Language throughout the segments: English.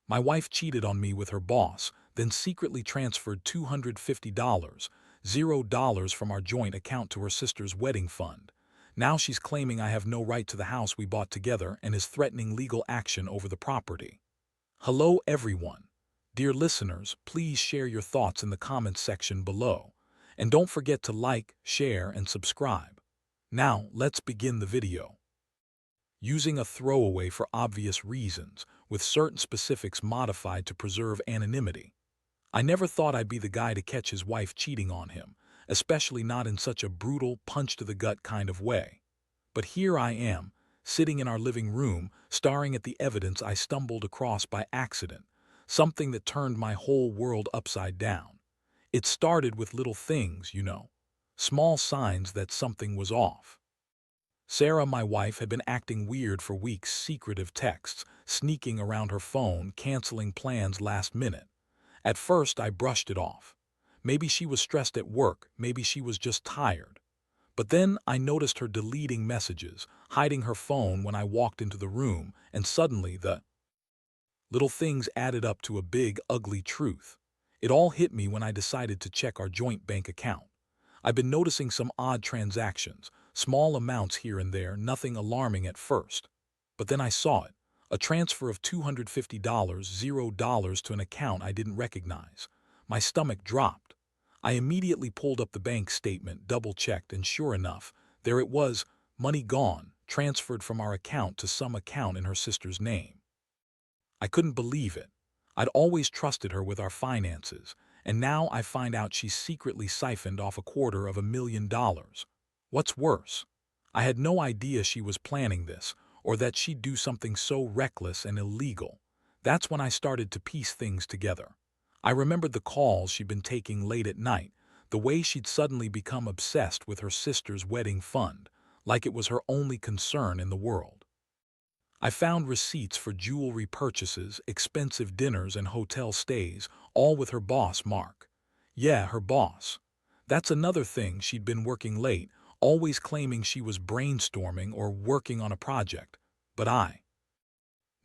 My wife cheated on me with her boss, then secretly transferred $250, $0 from our joint account to her sister's wedding fund. Now she's claiming I have no right to the house we bought together and is threatening legal action over the property. Hello everyone. Dear listeners, please share your thoughts in the comments section below. And don't forget to like, share, and subscribe. Now, let's begin the video. Using a throwaway for obvious reasons, with certain specifics modified to preserve anonymity. I never thought I'd be the guy to catch his wife cheating on him, especially not in such a brutal, punch-to-the-gut kind of way. But here I am, sitting in our living room, staring at the evidence I stumbled across by accident, something that turned my whole world upside down. It started with little things, small signs that something was off. Sarah, my wife, had been acting weird for weeks, secretive texts, sneaking around her phone, canceling plans last minute. At first, I brushed it off. Maybe she was stressed at work, maybe she was just tired. But then I noticed her deleting messages, hiding her phone when I walked into the room, and suddenly the little things added up to a big, ugly truth. It all hit me when I decided to check our joint bank account. I've been noticing some odd transactions, small amounts here and there, nothing alarming at first. But then I saw it, a transfer of $250, $0 to an account I didn't recognize. My stomach dropped. I immediately pulled up the bank statement, double-checked, and sure enough, there it was, money gone, transferred from our account to some account in her sister's name. I couldn't believe it. I'd always trusted her with our finances, and now I find out she's secretly siphoned off $250,000. What's worse, I had no idea she was planning this, or that she'd do something so reckless and illegal. That's when I started to piece things together. I remembered the calls she'd been taking late at night, the way she'd suddenly become obsessed with her sister's wedding fund, like it was her only concern in the world. I found receipts for jewelry purchases, expensive dinners, and hotel stays, all with her boss, Mark. Yeah, her boss. That's another thing, she'd been working late, always claiming she was brainstorming or working on a project. But I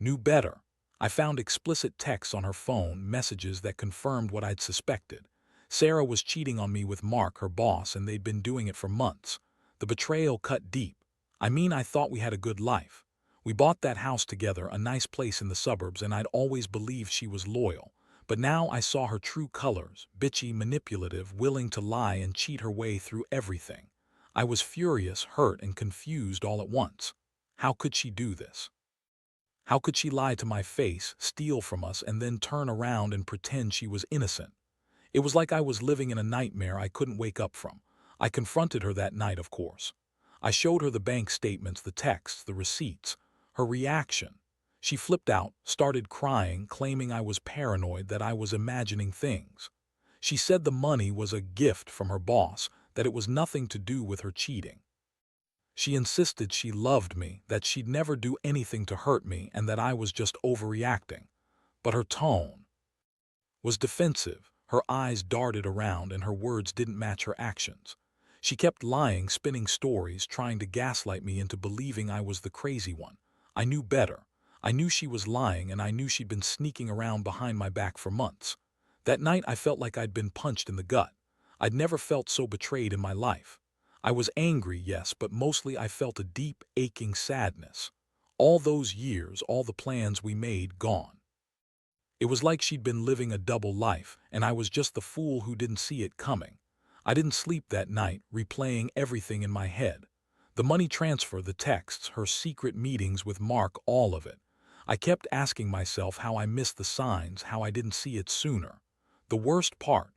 knew better. I found explicit texts on her phone, messages that confirmed what I'd suspected. Sarah was cheating on me with Mark, her boss, and they'd been doing it for months. The betrayal cut deep. I thought we had a good life. We bought that house together, a nice place in the suburbs, and I'd always believed she was loyal. But now I saw her true colors, bitchy, manipulative, willing to lie and cheat her way through everything. I was furious, hurt, and confused all at once. How could she do this? How could she lie to my face, steal from us, and then turn around and pretend she was innocent? It was like I was living in a nightmare I couldn't wake up from. I confronted her that night, of course. I showed her the bank statements, the texts, the receipts. Her reaction. She flipped out, started crying, claiming I was paranoid, that I was imagining things. She said the money was a gift from her boss, that it was nothing to do with her cheating. She insisted she loved me, that she'd never do anything to hurt me, and that I was just overreacting. But her tone was defensive. Her eyes darted around, and her words didn't match her actions. She kept lying, spinning stories, trying to gaslight me into believing I was the crazy one. I knew better. I knew she was lying, and I knew she'd been sneaking around behind my back for months. That night I felt like I'd been punched in the gut. I'd never felt so betrayed in my life. I was angry, yes, but mostly I felt a deep, aching sadness. All those years, all the plans we made, gone. It was like she'd been living a double life, and I was just the fool who didn't see it coming. I didn't sleep that night, replaying everything in my head. The money transfer, the texts, her secret meetings with Mark, all of it. I kept asking myself how I missed the signs, how I didn't see it sooner. The worst part,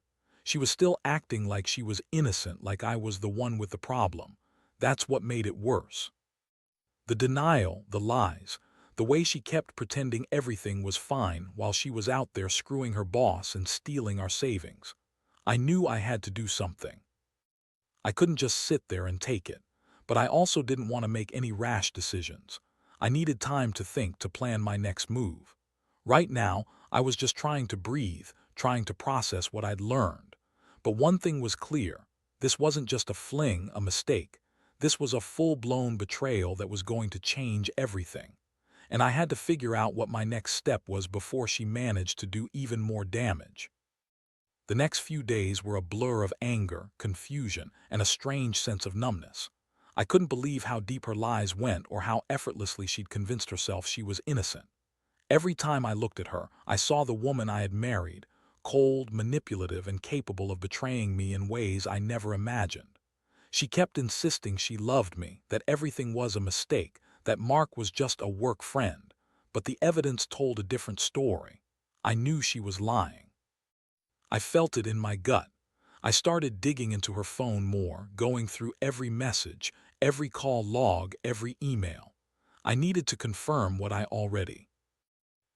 she was still acting like she was innocent, like I was the one with the problem. That's what made it worse. The denial, the lies, the way she kept pretending everything was fine while she was out there screwing her boss and stealing our savings. I knew I had to do something. I couldn't just sit there and take it. But I also didn't want to make any rash decisions. I needed time to think, to plan my next move. Right now, I was just trying to breathe, trying to process what I'd learned. But one thing was clear. This wasn't just a fling, a mistake. This was a full-blown betrayal that was going to change everything. and I had to figure out what my next step was before she managed to do even more damage. The next few days were a blur of anger, confusion, and a strange sense of numbness. I couldn't believe how deep her lies went or how effortlessly she'd convinced herself she was innocent. Every time I looked at her, I saw the woman I had married, cold, manipulative, and capable of betraying me in ways I never imagined. She kept insisting she loved me, that everything was a mistake, that Mark was just a work friend. But the evidence told a different story. I knew she was lying. I felt it in my gut. I started digging into her phone more, going through every message, every call log, every email. I needed to confirm what I already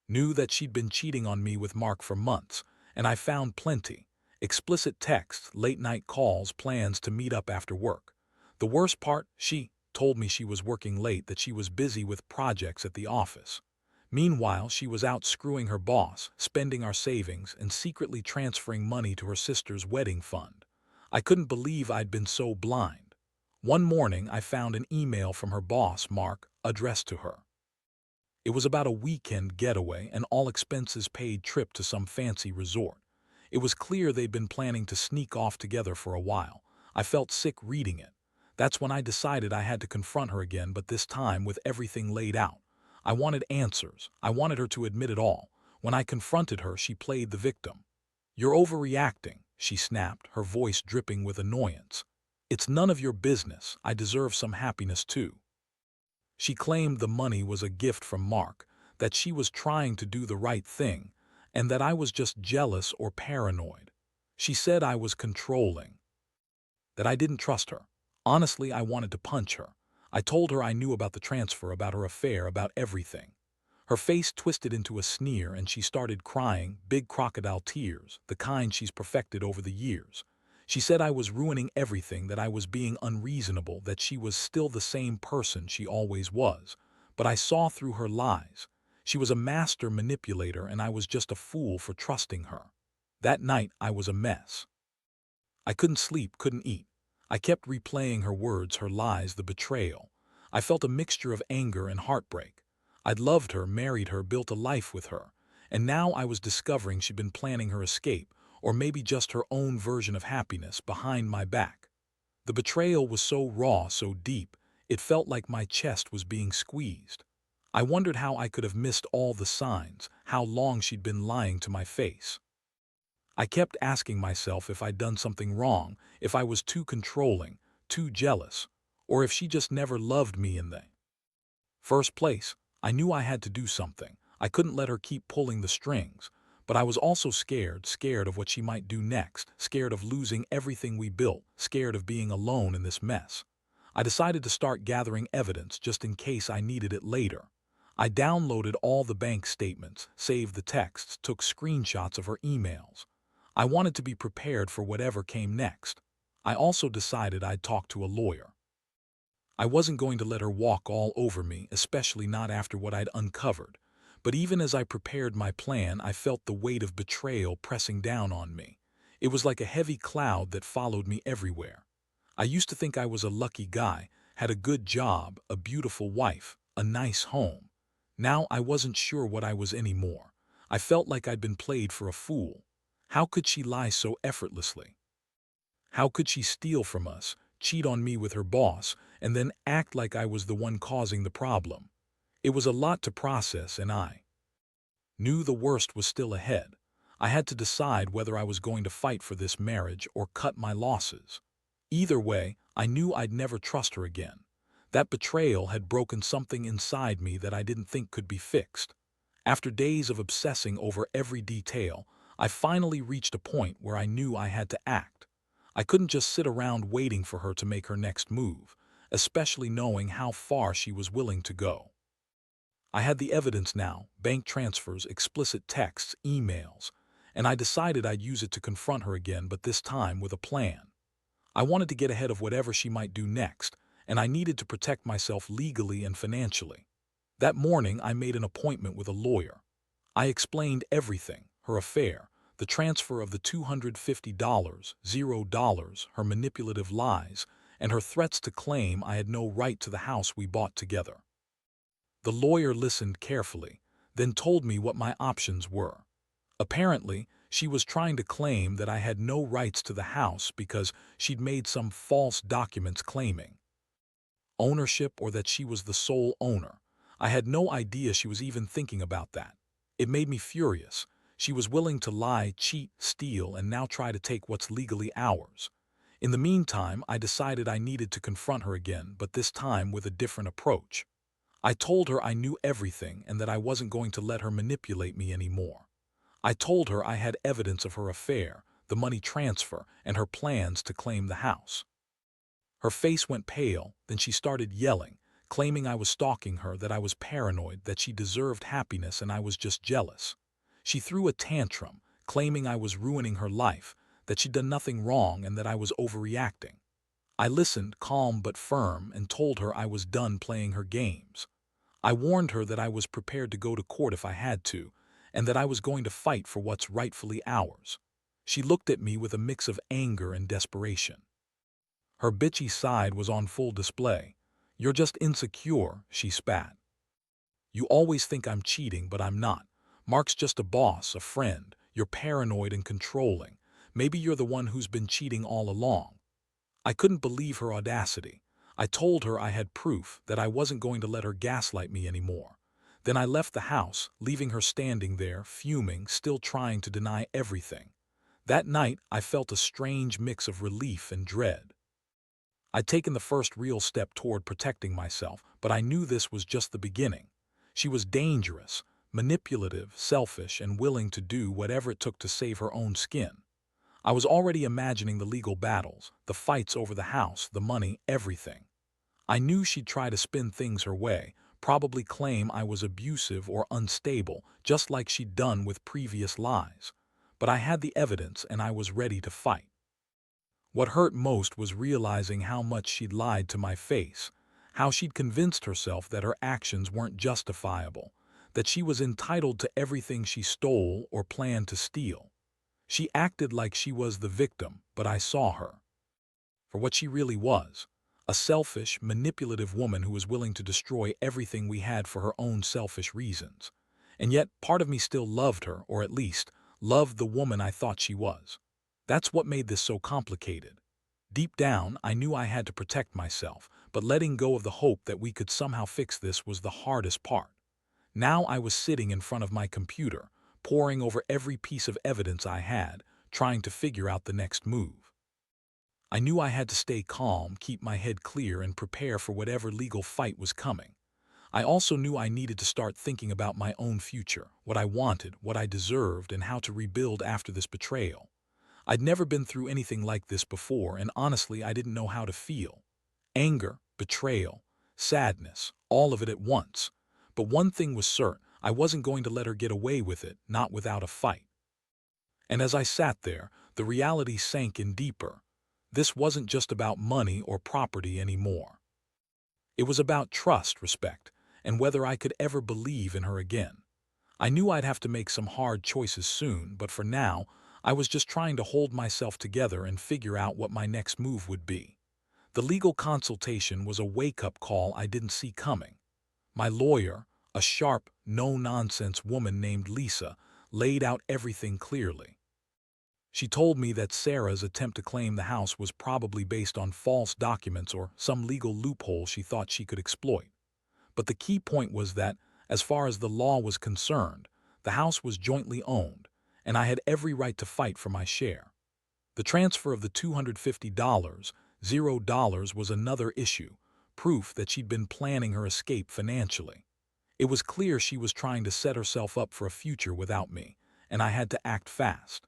knew, that she'd been cheating on me with Mark for months, and I found plenty. Explicit texts, late-night calls, plans to meet up after work. The worst part, she told me she was working late, that she was busy with projects at the office. Meanwhile, she was out screwing her boss, spending our savings, and secretly transferring money to her sister's wedding fund. I couldn't believe I'd been so blind. One morning, I found an email from her boss, Mark, addressed to her. It was about a weekend getaway, an all-expenses-paid trip to some fancy resort. It was clear they'd been planning to sneak off together for a while. I felt sick reading it. That's when I decided I had to confront her again, but this time with everything laid out. I wanted answers. I wanted her to admit it all. When I confronted her, she played the victim. "You're overreacting," she snapped, her voice dripping with annoyance. "It's none of your business. I deserve some happiness too." She claimed the money was a gift from Mark, that she was trying to do the right thing, and that I was just jealous or paranoid. She said I was controlling, that I didn't trust her. Honestly, I wanted to punch her. I told her I knew about the transfer, about her affair, about everything. Her face twisted into a sneer and she started crying, big crocodile tears, the kind she's perfected over the years. She said I was ruining everything, that I was being unreasonable, that she was still the same person she always was. But I saw through her lies. She was a master manipulator and I was just a fool for trusting her. That night I was a mess. I couldn't sleep, couldn't eat. I kept replaying her words, her lies, the betrayal. I felt a mixture of anger and heartbreak. I'd loved her, married her, built a life with her. And now I was discovering she'd been planning her escape, or maybe just her own version of happiness, behind my back. The betrayal was so raw, so deep, it felt like my chest was being squeezed. I wondered how I could have missed all the signs, how long she'd been lying to my face. I kept asking myself if I'd done something wrong, if I was too controlling, too jealous, or if she just never loved me in the first place. I knew I had to do something. I couldn't let her keep pulling the strings. But I was also scared, scared of what she might do next, scared of losing everything we built, scared of being alone in this mess. I decided to start gathering evidence just in case I needed it later. I downloaded all the bank statements, saved the texts, took screenshots of her emails. I wanted to be prepared for whatever came next. I also decided I'd talk to a lawyer. I wasn't going to let her walk all over me, especially not after what I'd uncovered. But even as I prepared my plan, I felt the weight of betrayal pressing down on me. It was like a heavy cloud that followed me everywhere. I used to think I was a lucky guy, had a good job, a beautiful wife, a nice home. Now I wasn't sure what I was anymore. I felt like I'd been played for a fool. How could she lie so effortlessly? How could she steal from us, cheat on me with her boss, and then act like I was the one causing the problem? It was a lot to process, and I knew the worst was still ahead. I had to decide whether I was going to fight for this marriage or cut my losses. Either way, I knew I'd never trust her again. That betrayal had broken something inside me that I didn't think could be fixed. After days of obsessing over every detail, I finally reached a point where I knew I had to act. I couldn't just sit around waiting for her to make her next move, especially knowing how far she was willing to go. I had the evidence now, bank transfers, explicit texts, emails, and I decided I'd use it to confront her again, but this time with a plan. I wanted to get ahead of whatever she might do next, and I needed to protect myself legally and financially. That morning, I made an appointment with a lawyer. I explained everything, her affair, the transfer of the $250, $0, her manipulative lies, and her threats to claim I had no right to the house we bought together. The lawyer listened carefully, then told me what my options were. Apparently, she was trying to claim that I had no rights to the house because she'd made some false documents claiming ownership or that she was the sole owner. I had no idea she was even thinking about that. It made me furious. She was willing to lie, cheat, steal, and now try to take what's legally ours. In the meantime, I decided I needed to confront her again, but this time with a different approach. I told her I knew everything and that I wasn't going to let her manipulate me anymore. I told her I had evidence of her affair, the money transfer, and her plans to claim the house. Her face went pale, then she started yelling, claiming I was stalking her, that I was paranoid, that she deserved happiness and I was just jealous. She threw a tantrum, claiming I was ruining her life, that she'd done nothing wrong and that I was overreacting. I listened, calm but firm, and told her I was done playing her games. I warned her that I was prepared to go to court if I had to, and that I was going to fight for what's rightfully ours. She looked at me with a mix of anger and desperation. Her bitchy side was on full display. "You're just insecure," she spat. "You always think I'm cheating, but I'm not. Mark's just a boss, a friend. You're paranoid and controlling. Maybe you're the one who's been cheating all along." I couldn't believe her audacity. I told her I had proof, that I wasn't going to let her gaslight me anymore. Then I left the house, leaving her standing there, fuming, still trying to deny everything. That night, I felt a strange mix of relief and dread. I'd taken the first real step toward protecting myself, but I knew this was just the beginning. She was dangerous, manipulative, selfish, and willing to do whatever it took to save her own skin. I was already imagining the legal battles, the fights over the house, the money, everything. I knew she'd try to spin things her way, probably claim I was abusive or unstable, just like she'd done with previous lies. But I had the evidence and I was ready to fight. What hurt most was realizing how much she'd lied to my face, how she'd convinced herself that her actions weren't justifiable, that she was entitled to everything she stole or planned to steal. She acted like she was the victim, but I saw her for what she really was, a selfish, manipulative woman who was willing to destroy everything we had for her own selfish reasons. And yet, part of me still loved her, or at least, loved the woman I thought she was. That's what made this so complicated. Deep down, I knew I had to protect myself, but letting go of the hope that we could somehow fix this was the hardest part. Now I was sitting in front of my computer, poring over every piece of evidence I had, trying to figure out the next move. I knew I had to stay calm, keep my head clear, and prepare for whatever legal fight was coming. I also knew I needed to start thinking about my own future, what I wanted, what I deserved, and how to rebuild after this betrayal. I'd never been through anything like this before, and honestly, I didn't know how to feel. Anger, betrayal, sadness, all of it at once. But one thing was certain, I wasn't going to let her get away with it, not without a fight. And as I sat there, the reality sank in deeper. This wasn't just about money or property anymore. It was about trust, respect, and whether I could ever believe in her again. I knew I'd have to make some hard choices soon, but for now, I was just trying to hold myself together and figure out what my next move would be. The legal consultation was a wake-up call I didn't see coming. My lawyer, a sharp, no-nonsense woman named Lisa, laid out everything clearly. She told me that Sarah's attempt to claim the house was probably based on false documents or some legal loophole she thought she could exploit. But the key point was that, as far as the law was concerned, the house was jointly owned, and I had every right to fight for my share. The transfer of the $250, $0 was another issue, proof that she'd been planning her escape financially. It was clear she was trying to set herself up for a future without me, and I had to act fast.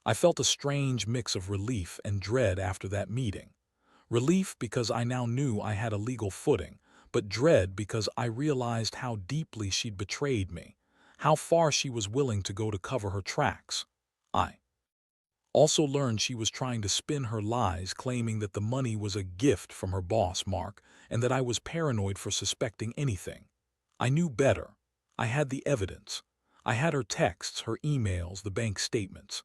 I felt a strange mix of relief and dread after that meeting. Relief because I now knew I had a legal footing, but dread because I realized how deeply she'd betrayed me, how far she was willing to go to cover her tracks. I also learned she was trying to spin her lies, claiming that the money was a gift from her boss, Mark, and that I was paranoid for suspecting anything. I knew better. I had the evidence. I had her texts, her emails, the bank statements.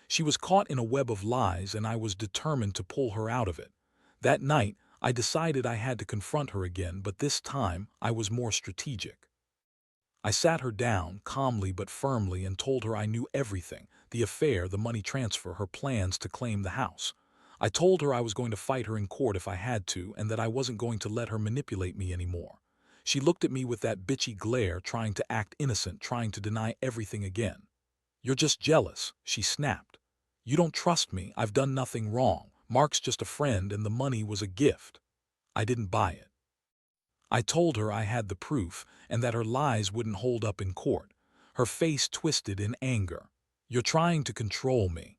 She was caught in a web of lies, and I was determined to pull her out of it. That night, I decided I had to confront her again, but this time I was more strategic. I sat her down, calmly but firmly, and told her I knew everything: the affair, the money transfer, her plans to claim the house. I told her I was going to fight her in court if I had to, and that I wasn't going to let her manipulate me anymore. She looked at me with that bitchy glare, trying to act innocent, trying to deny everything again. "You're just jealous," she snapped. "You don't trust me. I've done nothing wrong. Mark's just a friend and the money was a gift." I didn't buy it. I told her I had the proof and that her lies wouldn't hold up in court. Her face twisted in anger. "You're trying to control me."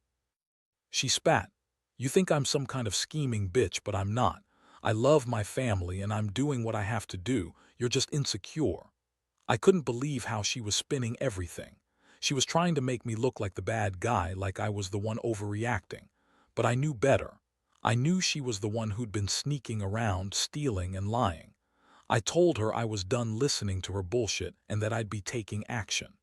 She spat. "You think I'm some kind of scheming bitch, but I'm not. I love my family and I'm doing what I have to do. You're just insecure." I couldn't believe how she was spinning everything. She was trying to make me look like the bad guy, like I was the one overreacting. But I knew better. I knew she was the one who'd been sneaking around, stealing and lying. I told her I was done listening to her bullshit and that I'd be taking action.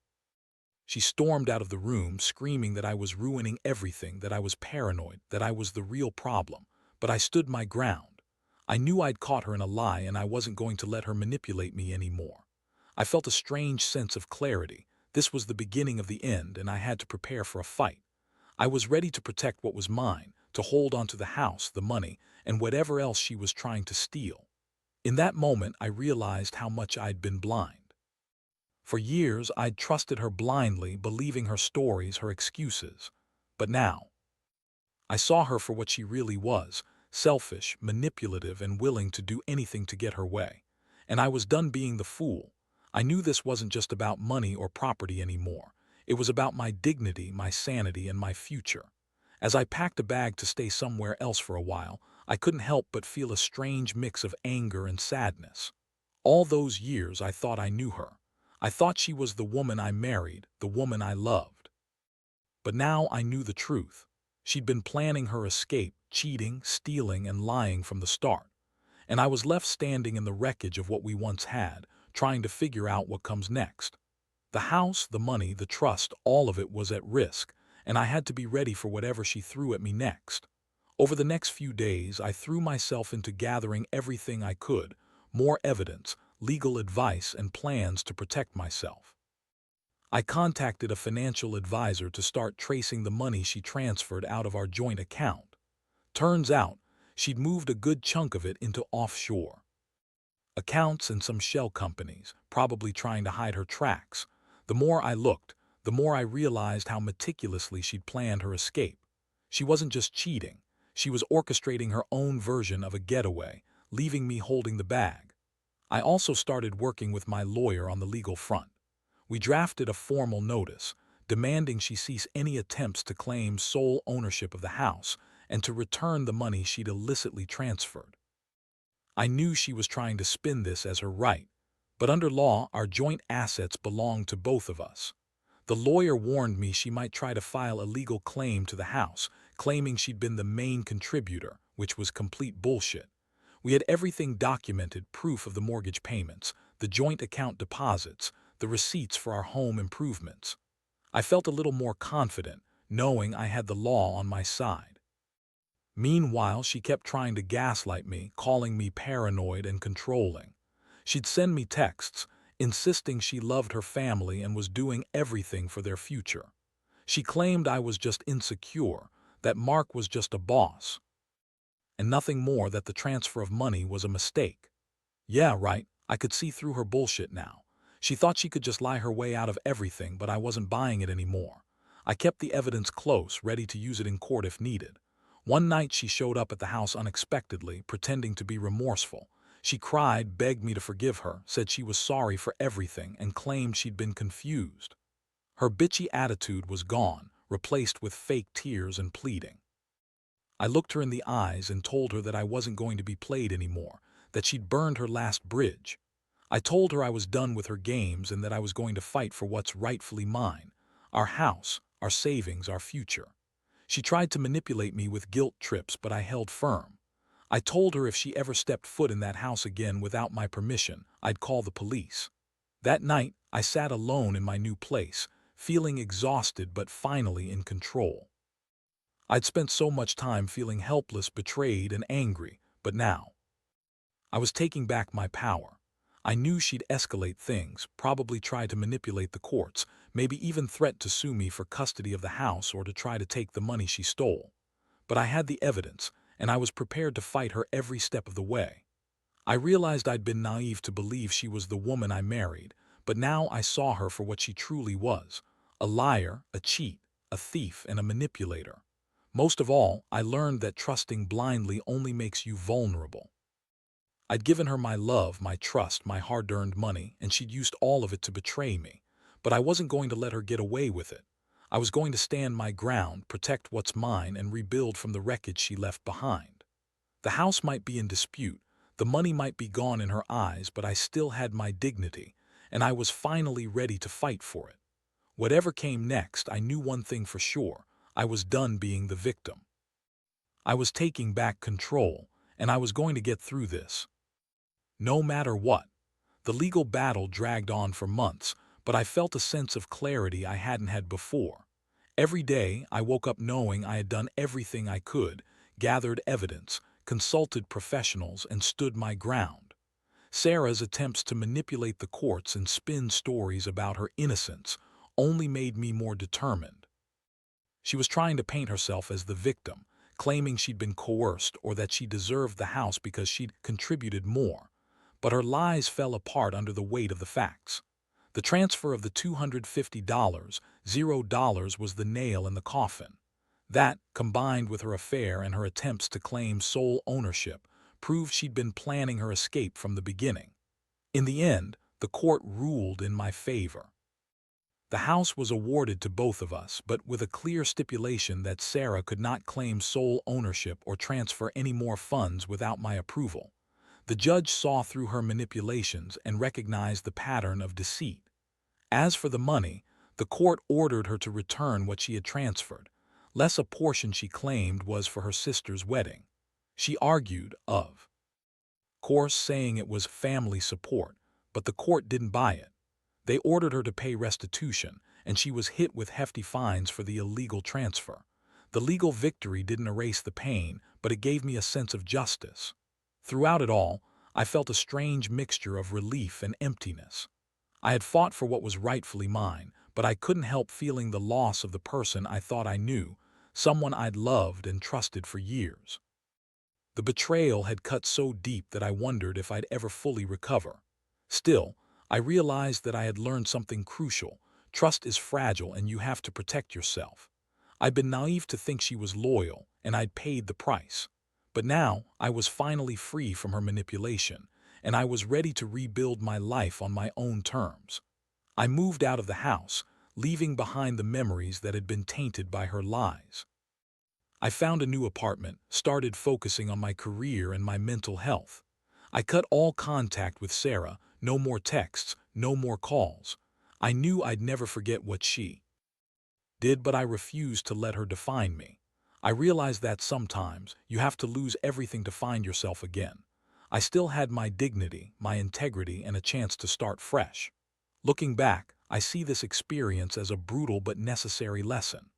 She stormed out of the room, screaming that I was ruining everything, that I was paranoid, that I was the real problem. But I stood my ground. I knew I'd caught her in a lie and I wasn't going to let her manipulate me anymore. I felt a strange sense of clarity. This was the beginning of the end, and I had to prepare for a fight. I was ready to protect what was mine, to hold onto the house, the money, and whatever else she was trying to steal. In that moment, I realized how much I'd been blind. For years, I'd trusted her blindly, believing her stories, her excuses. But now, I saw her for what she really was: selfish, manipulative, and willing to do anything to get her way. And I was done being the fool. I knew this wasn't just about money or property anymore. It was about my dignity, my sanity, and my future. As I packed a bag to stay somewhere else for a while, I couldn't help but feel a strange mix of anger and sadness. All those years I thought I knew her. I thought she was the woman I married, the woman I loved. But now I knew the truth. She'd been planning her escape, cheating, stealing, and lying from the start. And I was left standing in the wreckage of what we once had, trying to figure out what comes next. The house, the money, the trust, all of it was at risk, and I had to be ready for whatever she threw at me next. Over the next few days, I threw myself into gathering everything I could: more evidence, legal advice, and plans to protect myself. I contacted a financial advisor to start tracing the money she transferred out of our joint account. Turns out, she'd moved a good chunk of it into offshore accounts and some shell companies, probably trying to hide her tracks. The more I looked, the more I realized how meticulously she'd planned her escape. She wasn't just cheating. She was orchestrating her own version of a getaway, leaving me holding the bag. I also started working with my lawyer on the legal front. We drafted a formal notice, demanding she cease any attempts to claim sole ownership of the house and to return the money she'd illicitly transferred. I knew she was trying to spin this as her right, but under law, our joint assets belonged to both of us. The lawyer warned me she might try to file a legal claim to the house, claiming she'd been the main contributor, which was complete bullshit. We had everything documented: proof of the mortgage payments, the joint account deposits, the receipts for our home improvements. I felt a little more confident, knowing I had the law on my side. Meanwhile, she kept trying to gaslight me, calling me paranoid and controlling. She'd send me texts, insisting she loved her family and was doing everything for their future. She claimed I was just insecure, that Mark was just a boss, and nothing more, that the transfer of money was a mistake. Yeah, right, I could see through her bullshit now. She thought she could just lie her way out of everything, but I wasn't buying it anymore. I kept the evidence close, ready to use it in court if needed. One night she showed up at the house unexpectedly, pretending to be remorseful. She cried, begged me to forgive her, said she was sorry for everything, and claimed she'd been confused. Her bitchy attitude was gone, replaced with fake tears and pleading. I looked her in the eyes and told her that I wasn't going to be played anymore, that she'd burned her last bridge. I told her I was done with her games and that I was going to fight for what's rightfully mine: our house, our savings, our future. She tried to manipulate me with guilt trips, but I held firm. I told her if she ever stepped foot in that house again without my permission, I'd call the police. That night, I sat alone in my new place, feeling exhausted but finally in control. I'd spent so much time feeling helpless, betrayed, and angry, but now I was taking back my power. I knew she'd escalate things, probably try to manipulate the courts, maybe even threat to sue me for custody of the house or to try to take the money she stole. But I had the evidence, and I was prepared to fight her every step of the way. I realized I'd been naive to believe she was the woman I married, but now I saw her for what she truly was: a liar, a cheat, a thief, and a manipulator. Most of all, I learned that trusting blindly only makes you vulnerable. I'd given her my love, my trust, my hard-earned money, and she'd used all of it to betray me. But I wasn't going to let her get away with it. I was going to stand my ground, protect what's mine, and rebuild from the wreckage she left behind. The house might be in dispute, the money might be gone in her eyes, but I still had my dignity, and I was finally ready to fight for it. Whatever came next, I knew one thing for sure: I was done being the victim. I was taking back control, and I was going to get through this. No matter what. The legal battle dragged on for months, but I felt a sense of clarity I hadn't had before. Every day, I woke up knowing I had done everything I could, gathered evidence, consulted professionals, and stood my ground. Sarah's attempts to manipulate the courts and spin stories about her innocence only made me more determined. She was trying to paint herself as the victim, claiming she'd been coerced or that she deserved the house because she'd contributed more. But her lies fell apart under the weight of the facts. The transfer of the $250, $0 was the nail in the coffin. That, combined with her affair and her attempts to claim sole ownership, proved she'd been planning her escape from the beginning. In the end, the court ruled in my favor. The house was awarded to both of us, but with a clear stipulation that Sarah could not claim sole ownership or transfer any more funds without my approval. The judge saw through her manipulations and recognized the pattern of deceit. As for the money, the court ordered her to return what she had transferred, less a portion she claimed was for her sister's wedding. She argued, of course, saying it was family support, but the court didn't buy it. They ordered her to pay restitution, and she was hit with hefty fines for the illegal transfer. The legal victory didn't erase the pain, but it gave me a sense of justice. Throughout it all, I felt a strange mixture of relief and emptiness. I had fought for what was rightfully mine, but I couldn't help feeling the loss of the person I thought I knew, someone I'd loved and trusted for years. The betrayal had cut so deep that I wondered if I'd ever fully recover. Still, I realized that I had learned something crucial: trust is fragile and you have to protect yourself. I'd been naive to think she was loyal, and I'd paid the price. But now, I was finally free from her manipulation, and I was ready to rebuild my life on my own terms. I moved out of the house, leaving behind the memories that had been tainted by her lies. I found a new apartment, started focusing on my career and my mental health. I cut all contact with Sarah, no more texts, no more calls. I knew I'd never forget what she did, but I refused to let her define me. I realized that sometimes you have to lose everything to find yourself again. I still had my dignity, my integrity, and a chance to start fresh. Looking back, I see this experience as a brutal but necessary lesson.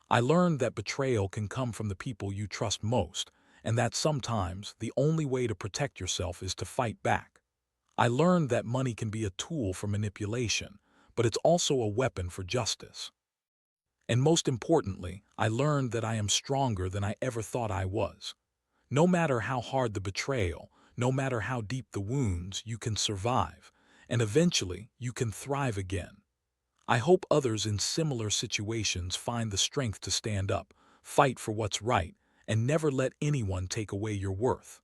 I learned that betrayal can come from the people you trust most, and that sometimes the only way to protect yourself is to fight back. I learned that money can be a tool for manipulation, but it's also a weapon for justice. And most importantly, I learned that I am stronger than I ever thought I was. No matter how hard the betrayal, no matter how deep the wounds, you can survive, and eventually you can thrive again. I hope others in similar situations find the strength to stand up, fight for what's right, and never let anyone take away your worth.